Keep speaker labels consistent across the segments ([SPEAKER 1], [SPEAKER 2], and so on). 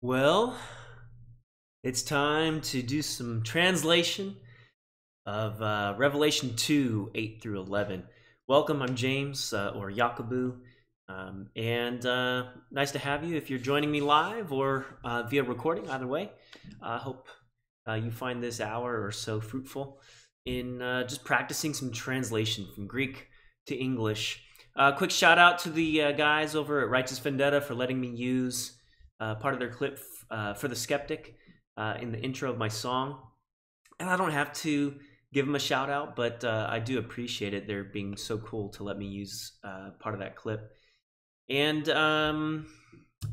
[SPEAKER 1] Well, it's time to do some translation of Revelation 2 8 through 11. Welcome, I'm James, or Iakobou, and nice to have you if you're joining me live or via recording, either way. I hope you find this hour or so fruitful in just practicing some translation from Greek to English. Quick shout out to the guys over at Righteous Vendetta for letting me use part of their clip for the skeptic in the intro of my song. And I don't have to give them a shout out, but I do appreciate it. They're being so cool to let me use part of that clip. And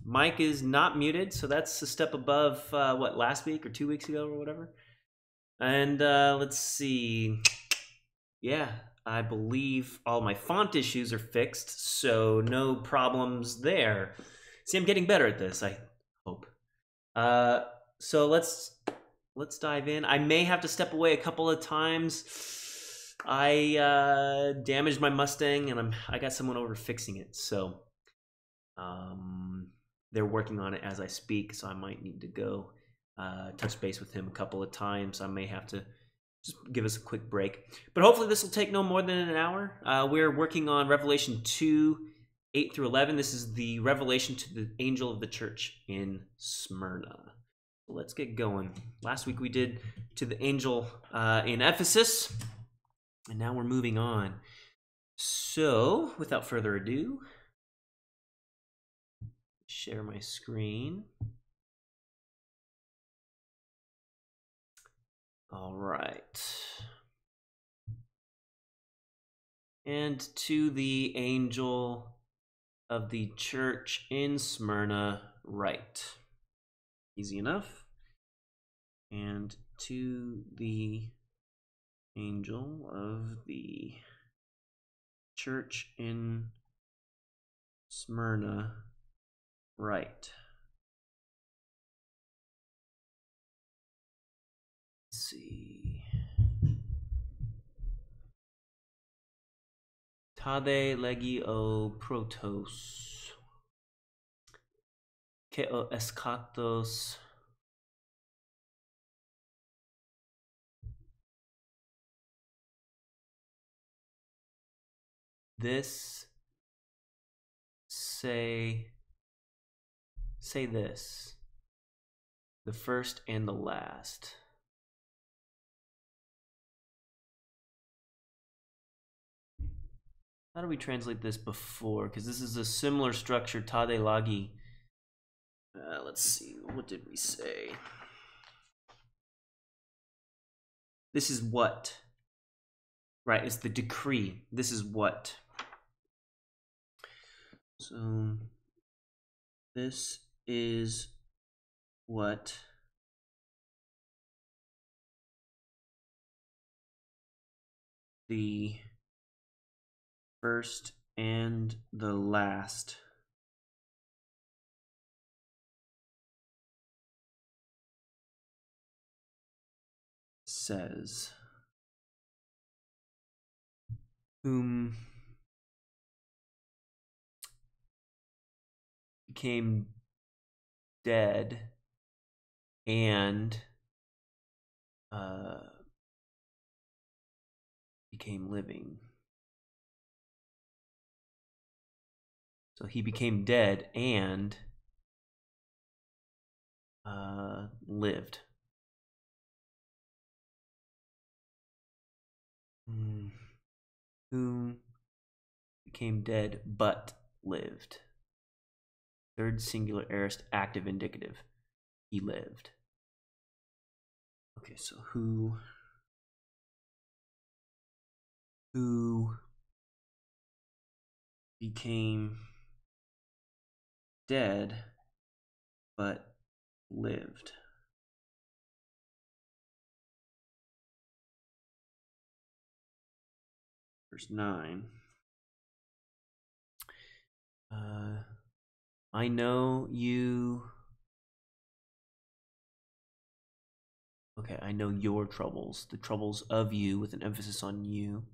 [SPEAKER 1] Mike is not muted, so that's a step above what, last week or 2 weeks ago or whatever. And let's see. Yeah, I believe all my font issues are fixed, so no problems there. See, I'm getting better at this, I hope. So let's dive in. I may have to step away a couple of times. I damaged my Mustang, and I got someone over fixing it. So they're working on it as I speak. So I might need to go touch base with him a couple of times. I may have to just give us a quick break. But hopefully this will take no more than an hour. We're working on Revelation 2, 8 through 11. This is the revelation to the angel of the church in Smyrna. Let's get going. Last week we did to the angel in Ephesus, and now we're moving on. So, without further ado, share my screen. All right. And to the angel of the church in Smyrna, write. Easy enough. And to the angel of the church in Smyrna, write. Let's see. Tade legio protos. Ke o eskatos. This say this, the first and the last. How do we translate this before? Because this is a similar structure, tade lagi. Let's see, what did we say? This is what? Right, it's the decree. This is what? So, this is what the first and the last says. Whom became dead and became living. So he became dead and lived. Who became dead but lived. Third singular aorist active indicative. He lived. Okay, so who became dead but lived. Verse 9. I know you. Okay, I know your troubles, the troubles of you, with an emphasis on you.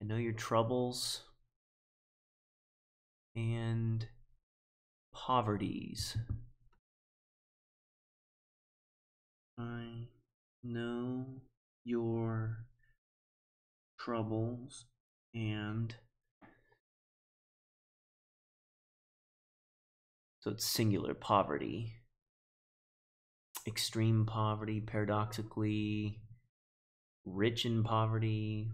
[SPEAKER 1] I know your troubles and poverties. I know your troubles and so it's singular poverty, extreme poverty, paradoxically, rich in poverty.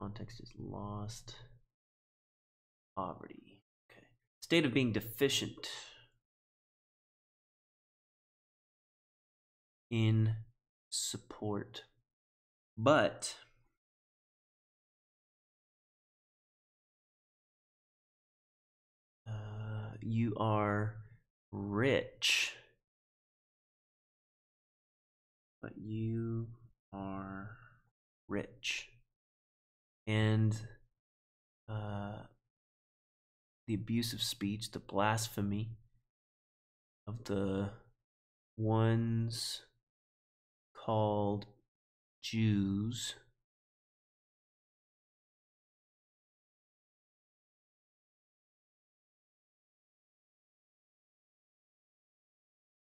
[SPEAKER 1] Context is lost. Poverty. Okay. State of being deficient in support. But you are rich. But you are rich. And the abuse of speech, the blasphemy of the ones called Jews,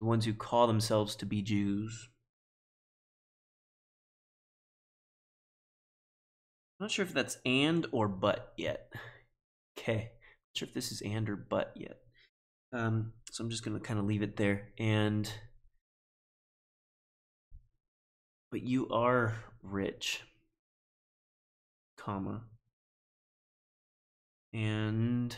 [SPEAKER 1] the ones who call themselves to be Jews. I'm not sure if that's and or but yet. Okay. Not sure if this is and or but yet. So I'm just going to kind of leave it there. But you are rich, comma. And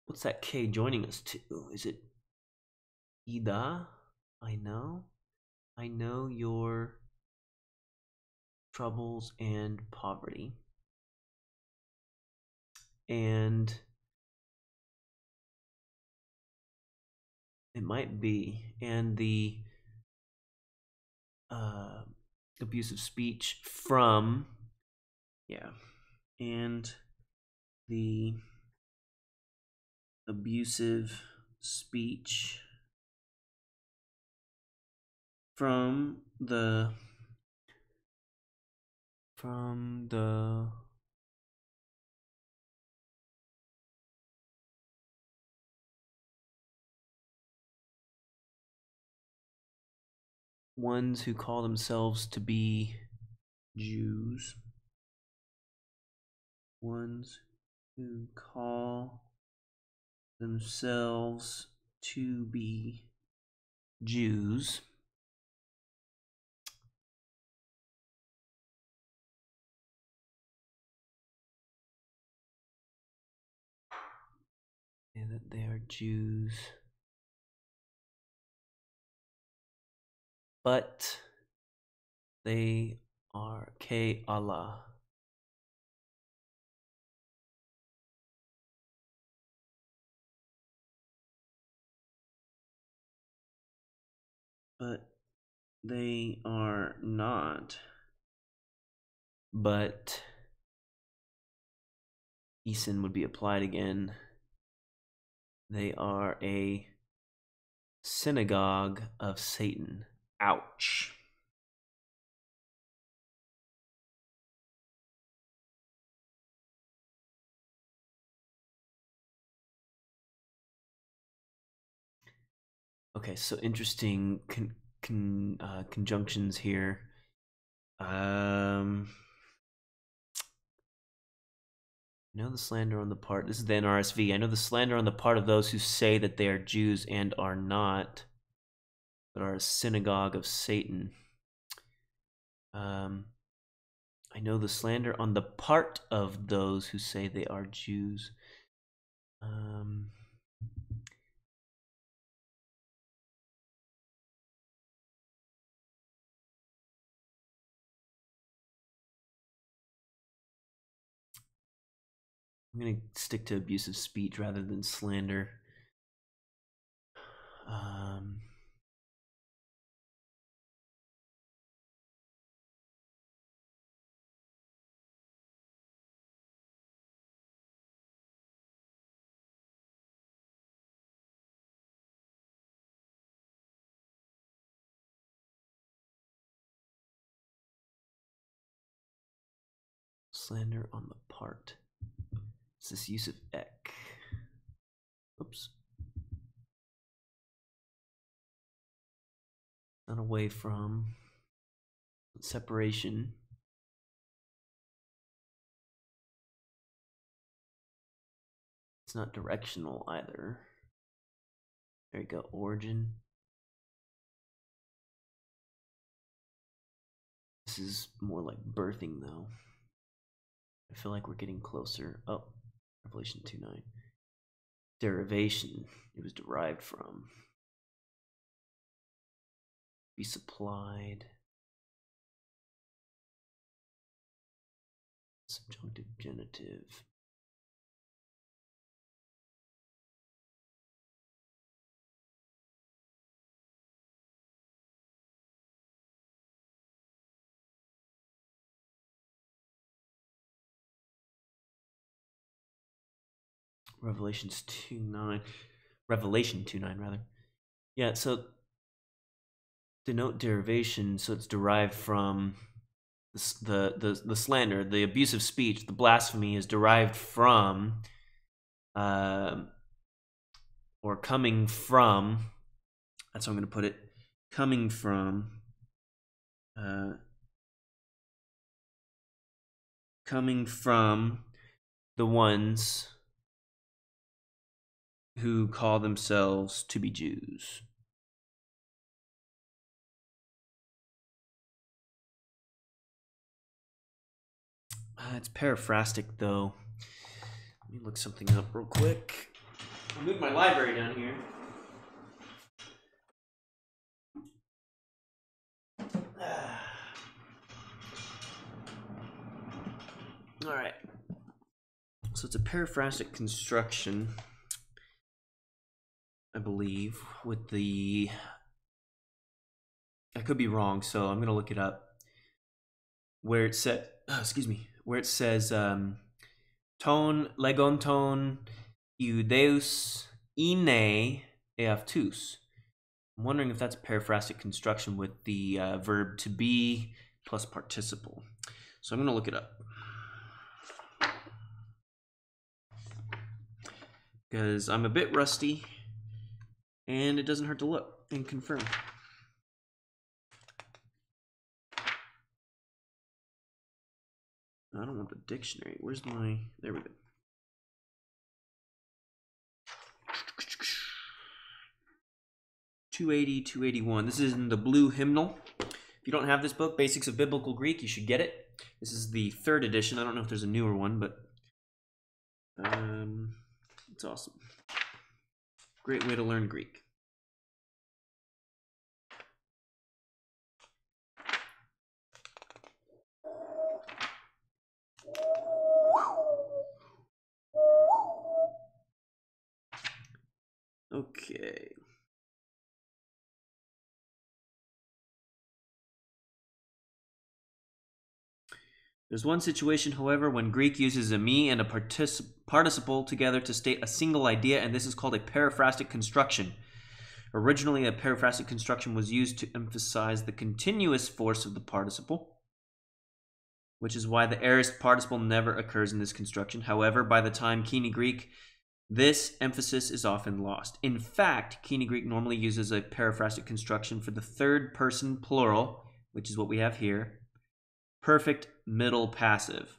[SPEAKER 1] what's that K joining us to? Is it Ida? I know your troubles and poverty. And it might be. And the abusive speech from, yeah. And the abusive speech from the ones who call themselves to be Jews. Ones who call themselves to be Jews. And that they are Jews. But they are K Allah. But they are not. But Eason would be applied again. They are a synagogue of Satan. Ouch. Okay, so interesting conjunctions here. I know the slander on the part, this is the NRSV. I know the slander on the part of those who say that they are Jews and are not, but are a synagogue of Satan. I know the slander on the part of those who say they are Jews. I'm going to stick to abusive speech rather than slander. Slander on the part. It's this use of ek. Oops. Not away from. Separation. It's not directional either. There you go, origin. This is more like birthing though. I feel like we're getting closer. Oh, Revelation 2:9. Derivation. It was derived from. Be supplied. Subjunctive genitive. Revelation 2:9 rather. Yeah, so denote derivation, so it's derived from the slander, the abusive speech, the blasphemy is derived from or coming from, that's how I'm going to put it, coming from the ones who call themselves to be Jews. It's paraphrastic though. Let me look something up real quick. I'll move my library down here. All right. So it's a paraphrastic construction, I believe, with the. I could be wrong, so I'm gonna look it up. Where it said, where it says, ton legonton iudeus ine eaftus. I'm wondering if that's a paraphrastic construction with the verb to be plus participle. So I'm gonna look it up. Because I'm a bit rusty, and it doesn't hurt to look and confirm. I don't want the dictionary. Where's my... There we go. $280-$281. This is in the Blue Hymnal. If you don't have this book, Basics of Biblical Greek, you should get it. This is the 3rd edition. I don't know if there's a newer one, but it's awesome. Great way to learn Greek. Okay. There's one situation, however, when Greek uses a me and a participle together to state a single idea, and this is called a paraphrastic construction. Originally, a paraphrastic construction was used to emphasize the continuous force of the participle, which is why the aorist participle never occurs in this construction. However, by the time Koine Greek, this emphasis is often lost. In fact, Koine Greek normally uses a paraphrastic construction for the 3rd person plural, which is what we have here, perfect middle passive.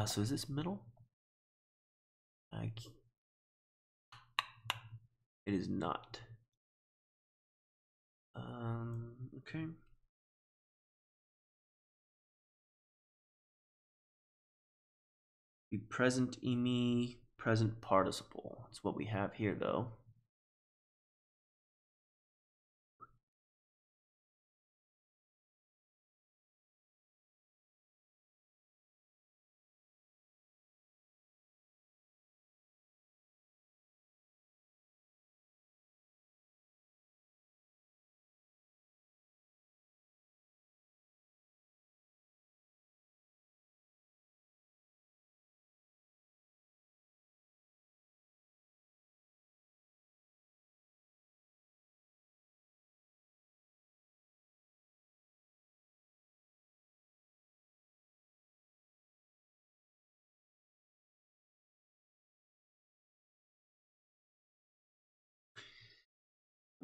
[SPEAKER 1] So is this middle? It is not. Okay. Be present emi, present participle. That's what we have here, though.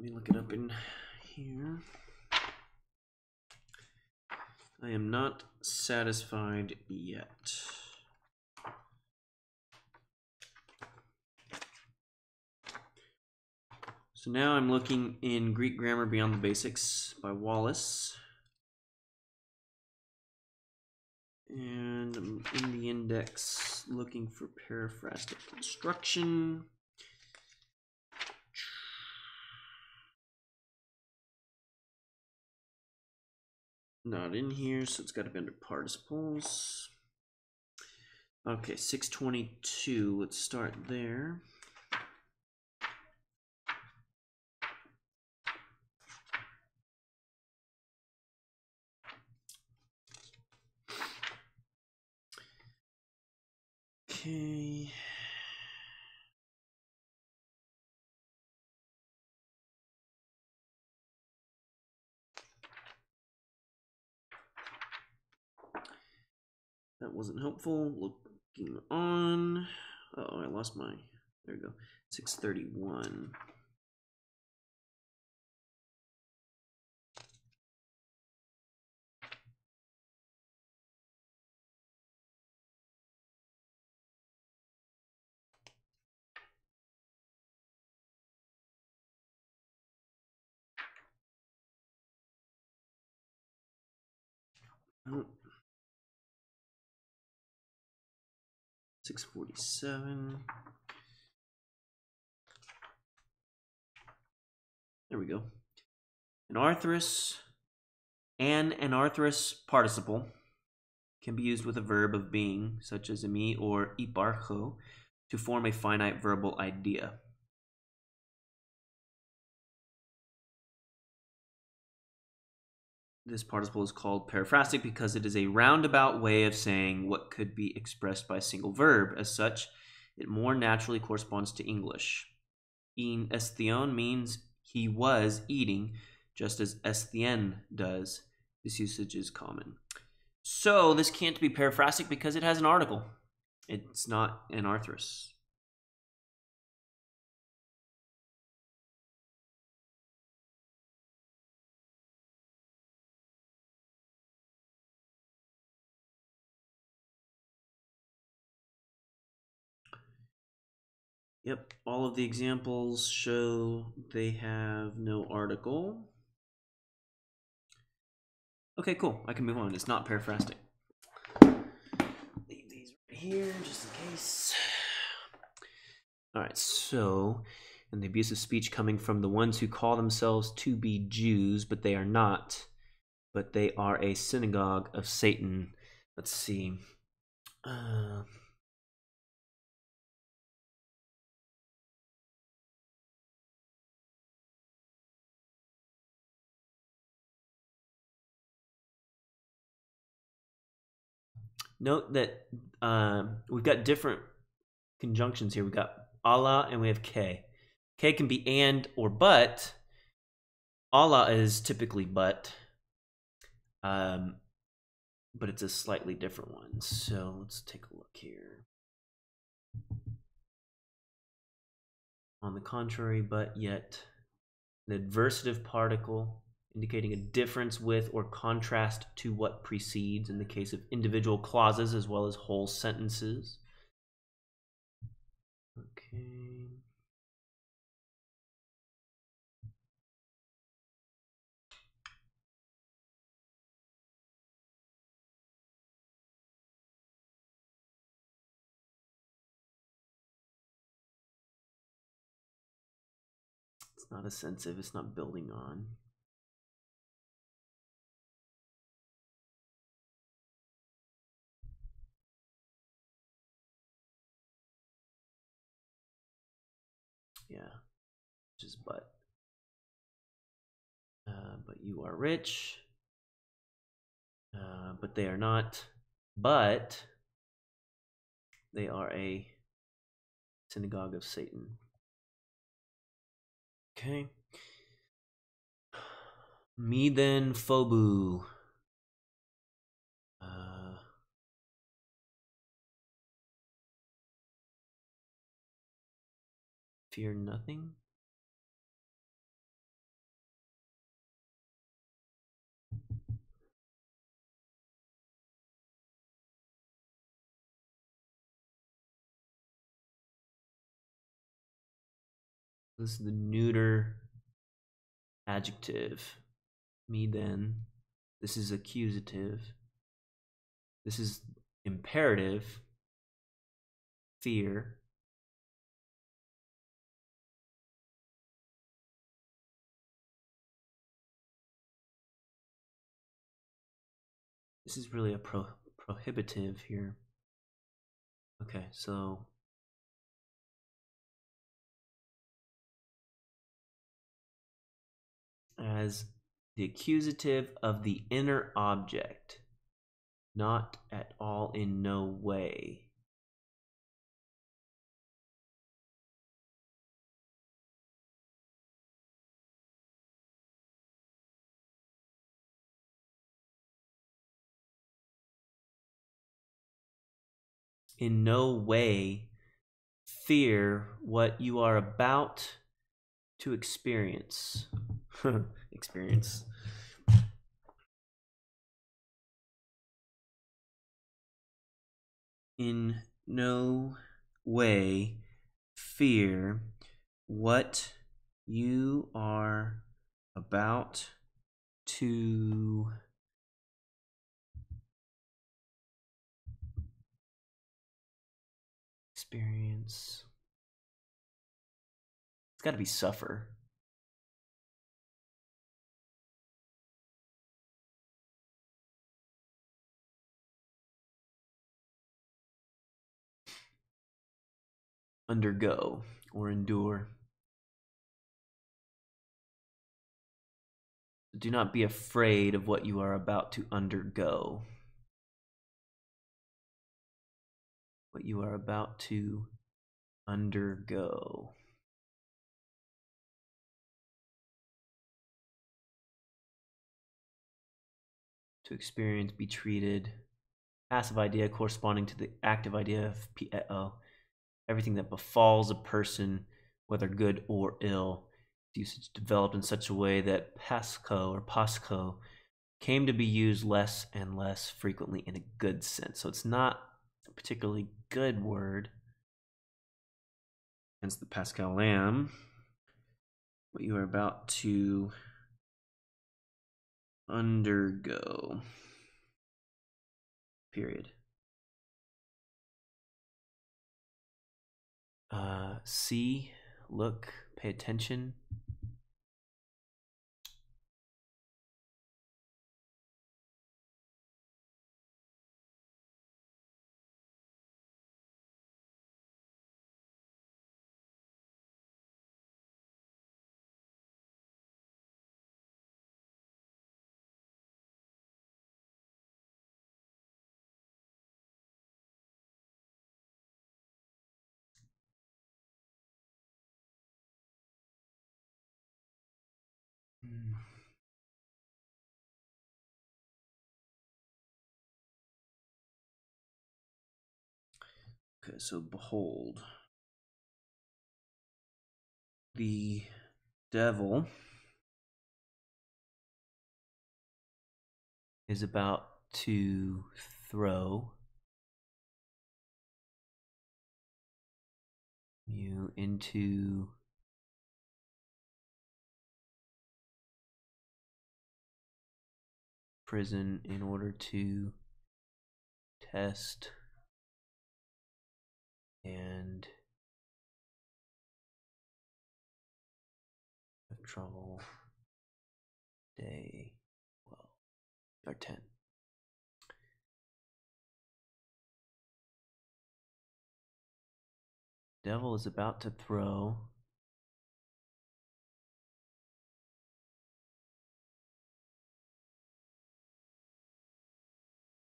[SPEAKER 1] Let me look it up in here. I am not satisfied yet. So now I'm looking in Greek Grammar Beyond the Basics by Wallace. And I'm in the index looking for periphrastic construction. Not in here, so it's got to be under participles. Okay, 622. Let's start there. Okay. That wasn't helpful. Looking on. Oh, I lost my. There we go. 631. Oh. 647. There we go. An anarthrous participle can be used with a verb of being, such as emi or iparcho, to form a finite verbal idea. This participle is called periphrastic because it is a roundabout way of saying what could be expressed by a single verb. As such, it more naturally corresponds to English. In estion means he was eating, just as estien does. This usage is common. So this can't be periphrastic because it has an article. It's not anarthrous. Yep, all of the examples show they have no article. Okay, cool. I can move on. It's not periphrastic. Leave these right here just in case. All right, so in the abuse of speech coming from the ones who call themselves to be Jews, but they are not, but they are a synagogue of Satan. Let's see. Note that we've got different conjunctions here. We've got Allah and we have K. K can be and or but. Allah is typically but it's a slightly different one. So let's take a look here. On the contrary, but yet, an adversative particle indicating a difference with or contrast to what precedes in the case of individual clauses as well as whole sentences. Okay. It's not assensive, it's not building on. Yeah, just but you are rich, but they are not, but they are a synagogue of Satan. Okay. Me then phobu. Fear nothing. This is the neuter adjective. Me then. This is accusative. This is imperative. Fear. This is really a prohibitive here. Okay, so as the accusative of the inner object, not at all, in no way. In no way fear what you are about to experience. Experience. In no way fear what you are about to experience. It's got to be suffer. Undergo or endure. Do not be afraid of what you are about to undergo. What you are about to undergo. To experience, be treated. Passive idea corresponding to the active idea of everything that befalls a person, whether good or ill. Usage developed in such a way that pasco came to be used less and less frequently in a good sense. So it's not a particularly good word. Hence the Pascal lamb. What you are about to undergo. Period. See, look, pay attention. Okay, so behold, the devil is about to throw you into prison in order to test and have trouble day 12 or 10. Devil is about to throw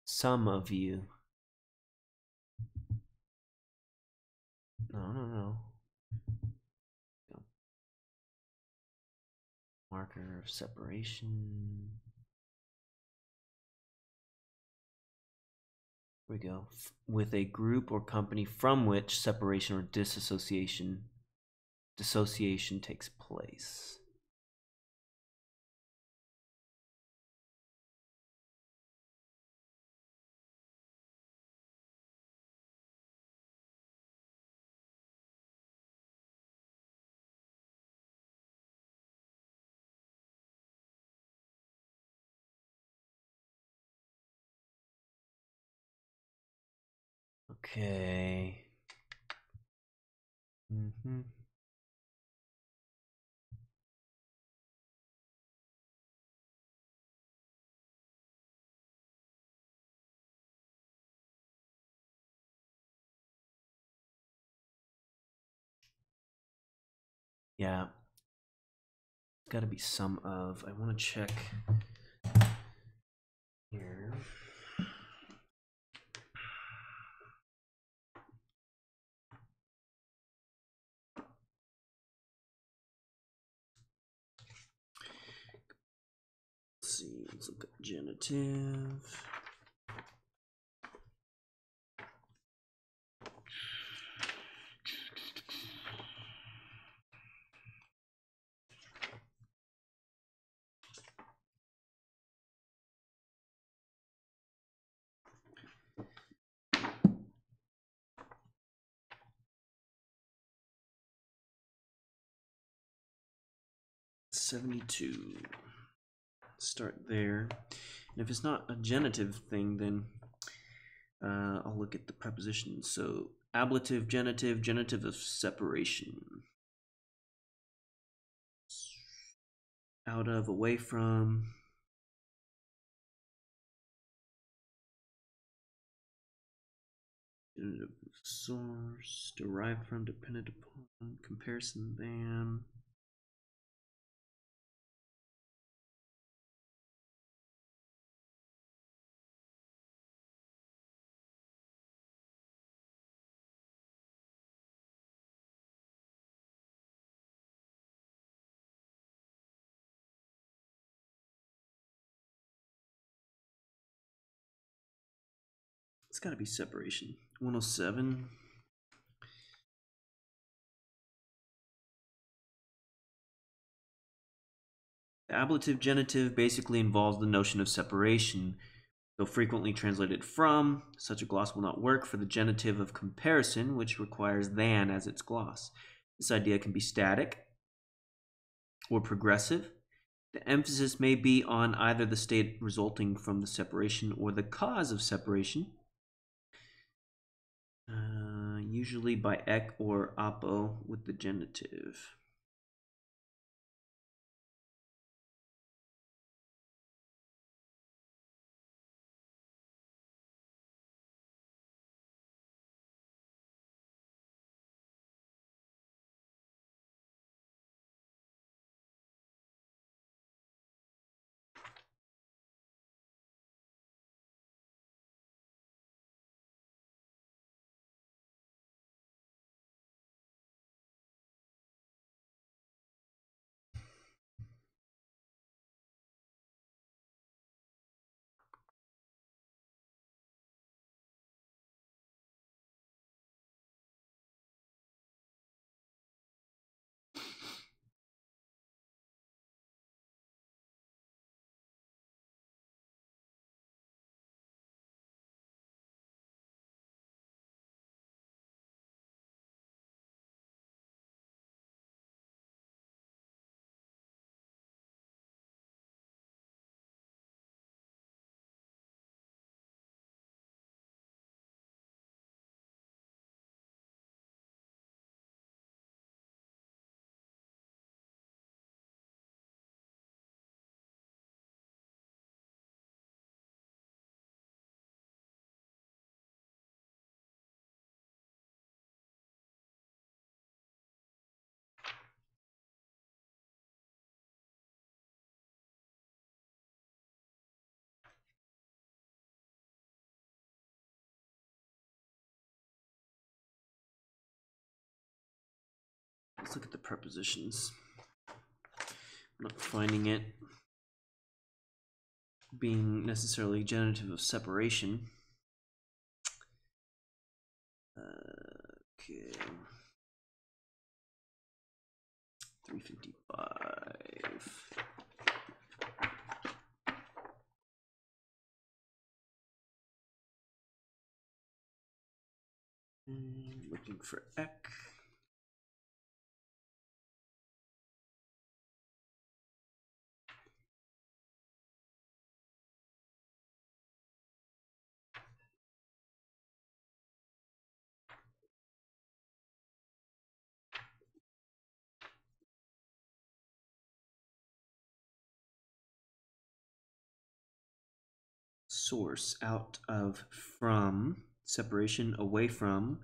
[SPEAKER 1] some of you. No. Marker of separation. Here we go. With a group or company from which separation or dissociation takes place. Okay. Yeah. It's got to be some of. I want to check here. Let's see. Let's look at genitive. $72. Start there. And if it's not a genitive thing, then I'll look at the prepositions. So ablative, genitive, genitive of separation. Out of, away from. Genitive of source, derived from, dependent upon, comparison than. It's got to be separation. 107. The ablative genitive basically involves the notion of separation. Though frequently translated from, such a gloss will not work for the genitive of comparison, which requires than as its gloss. This idea can be static or progressive. The emphasis may be on either the state resulting from the separation or the cause of separation, usually by ek or apo with the genitive. Let's look at the prepositions. I'm not finding it being necessarily genitive of separation. Okay. 355. Looking for ek. source, out of, from, separation, away from.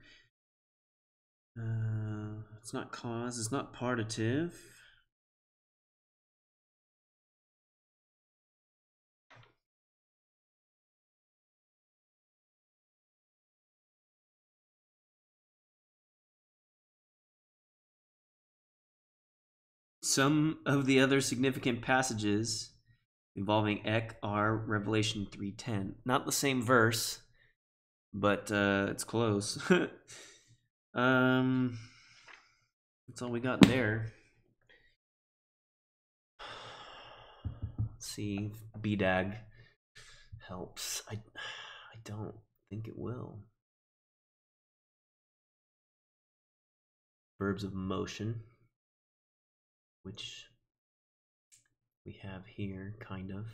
[SPEAKER 1] It's not cause, it's not partitive. Some of the other significant passages involving Ek are Revelation 3:10. Not the same verse, but it's close. That's all we got there. Let's see if BDAG helps. I don't think it will. Verbs of motion, which we have here, kind of.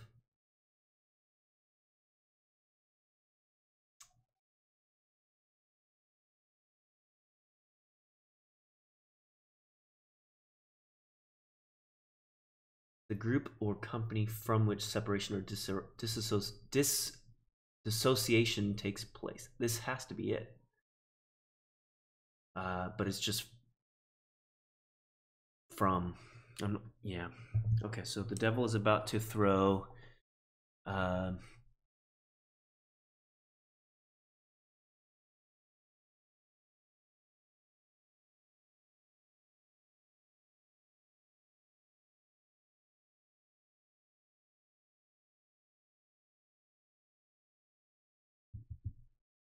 [SPEAKER 1] The group or company from which separation or dissociation takes place. This has to be it. But it's just from. Yeah. Okay, so the devil is about to throw.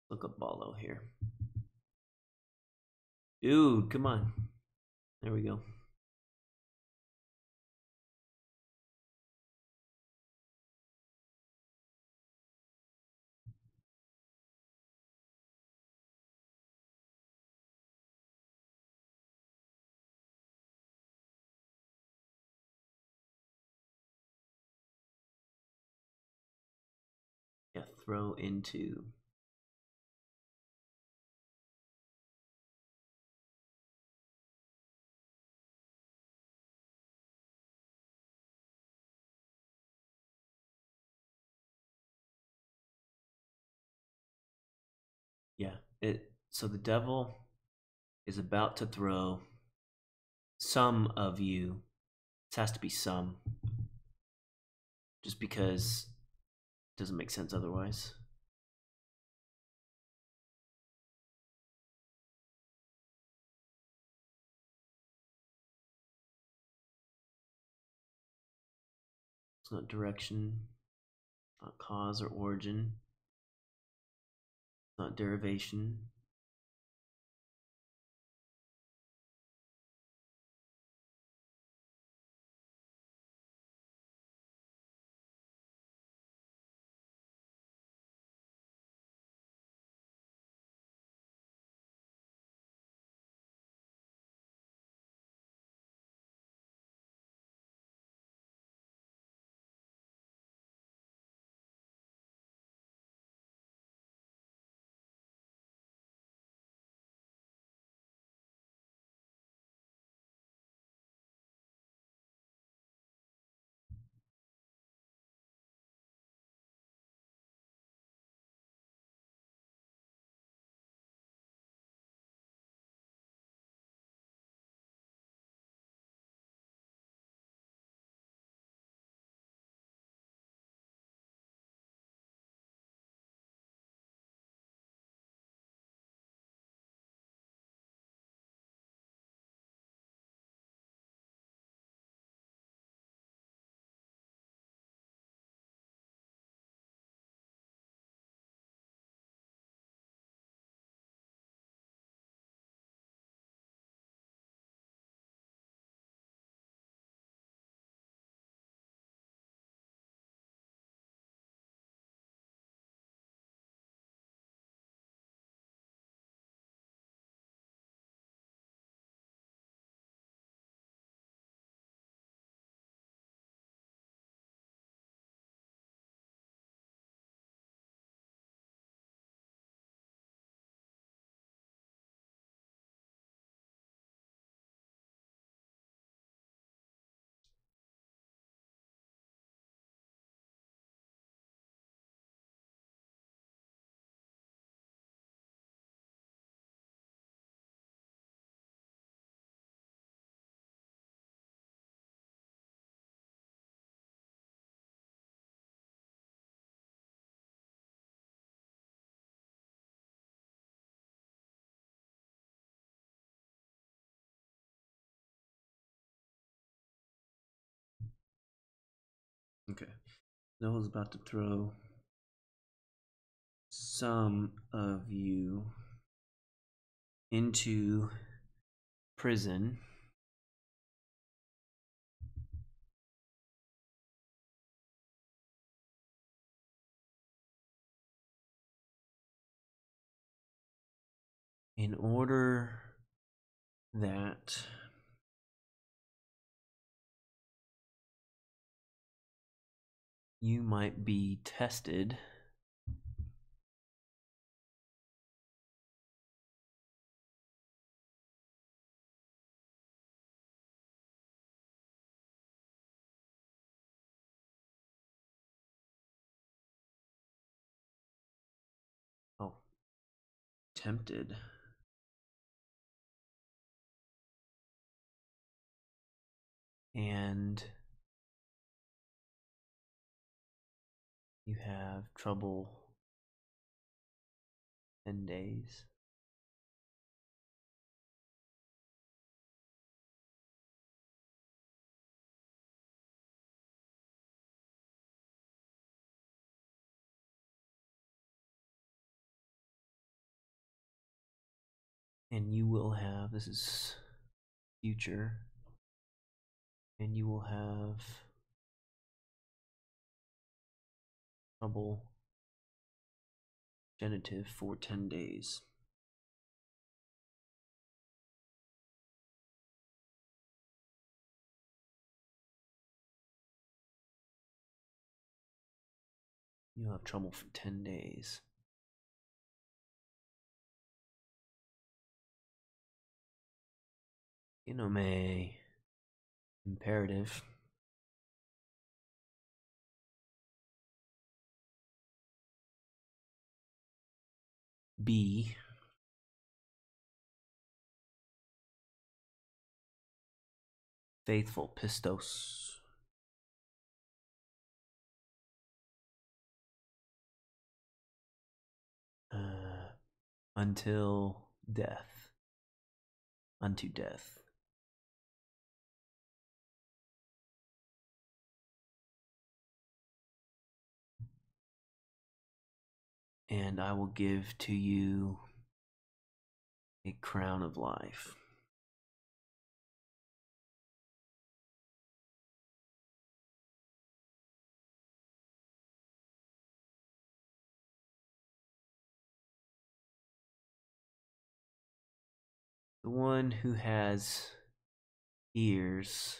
[SPEAKER 1] Look up Ballo here. Dude, come on. There we go. Yeah, throw into. Yeah, so the devil is about to throw some of you. This has to be some. Just because it doesn't make sense otherwise. It's not direction, not cause or origin, not derivation. Okay. Noah's about to throw some of you into prison in order that you might be tested oh tempted and you have trouble 10 days. And you will have, this is future, and you will have trouble genitive for 10 days. You'll have trouble for 10 days. Inome imperative. B faithful pistos. Until death. Unto death. And I will give to you a crown of life. The one who has ears,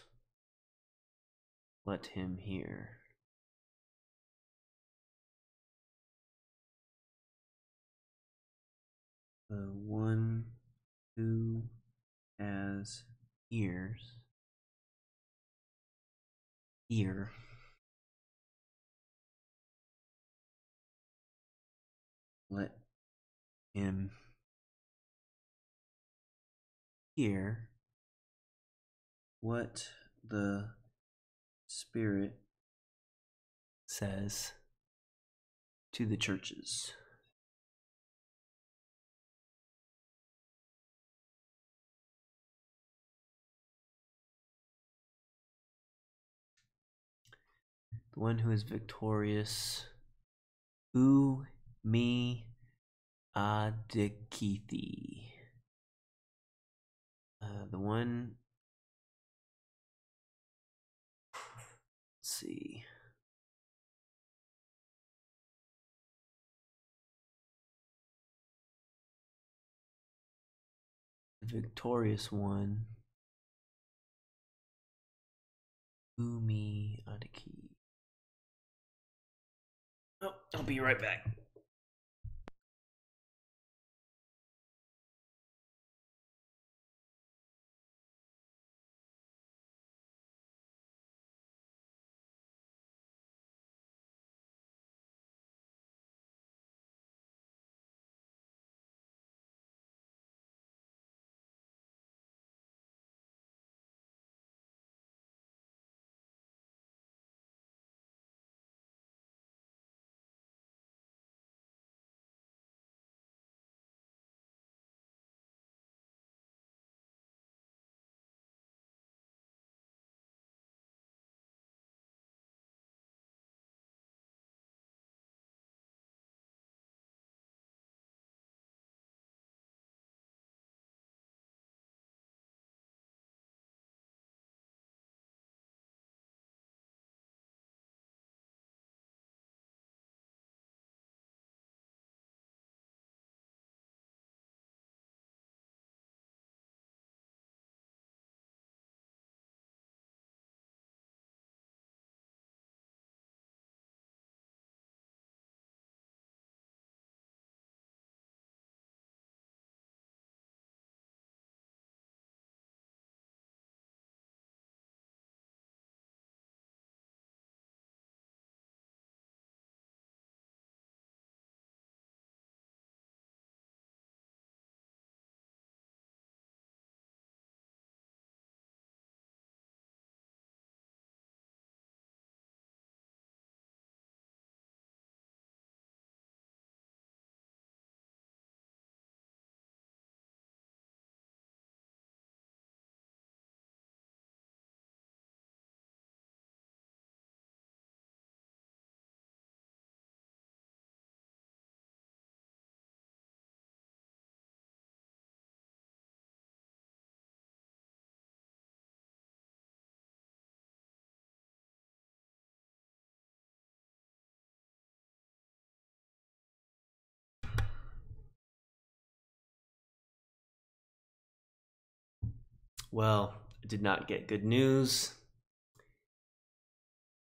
[SPEAKER 1] let him hear. The one who has ears, ear, let him hear what the Spirit says to the churches. The one who is victorious, U me adikithi. The one, let's see. The victorious one, Umi Adiki. Oh, I'll be right back. Well, I did not get good news.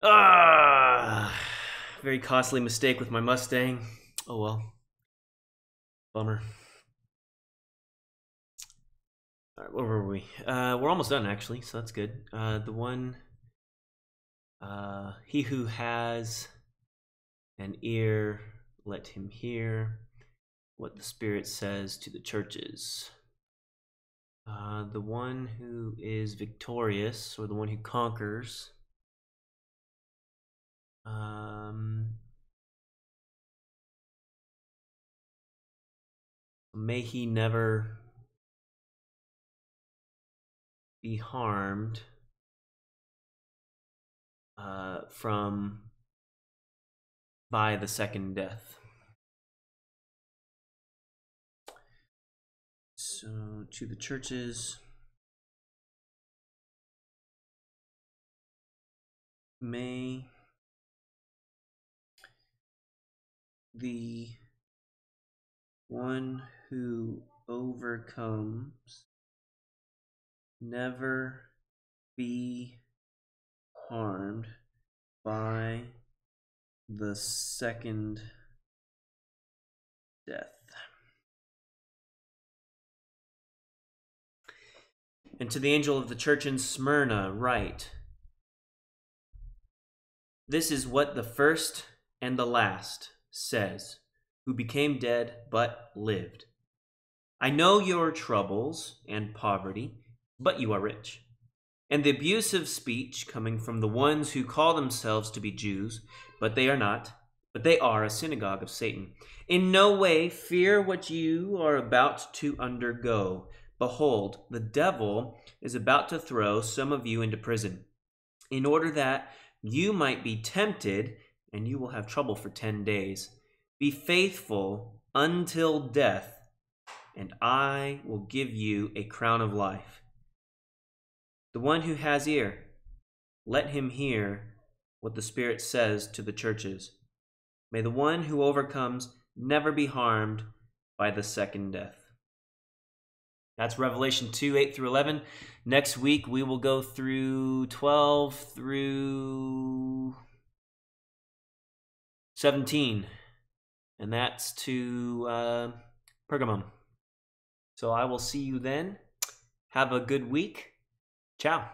[SPEAKER 1] Ah, very costly mistake with my Mustang. Oh well. Bummer. All right, where were we? We're almost done, actually, so that's good. The one, he who has an ear, let him hear what the Spirit says to the churches. The one who is victorious, or the one who conquers, may he never be harmed by the second death. So to the churches, may the one who overcomes never be harmed by the second death. And to the angel of the church in Smyrna, write, this is what the first and the last says, who became dead but lived. I know your troubles and poverty, but you are rich. And the abusive speech coming from the ones who call themselves to be Jews, but they are not, but they are a synagogue of Satan. In no way fear what you are about to undergo. Behold, the devil is about to throw some of you into prison, in order that you might be tempted, and you will have trouble for 10 days. Be faithful until death, and I will give you a crown of life. The one who has ear, let him hear what the Spirit says to the churches. May the one who overcomes never be harmed by the second death. That's Revelation 2, 8 through 11. Next week, we will go through 12 through 17. And that's to Pergamum. So I will see you then. Have a good week. Ciao.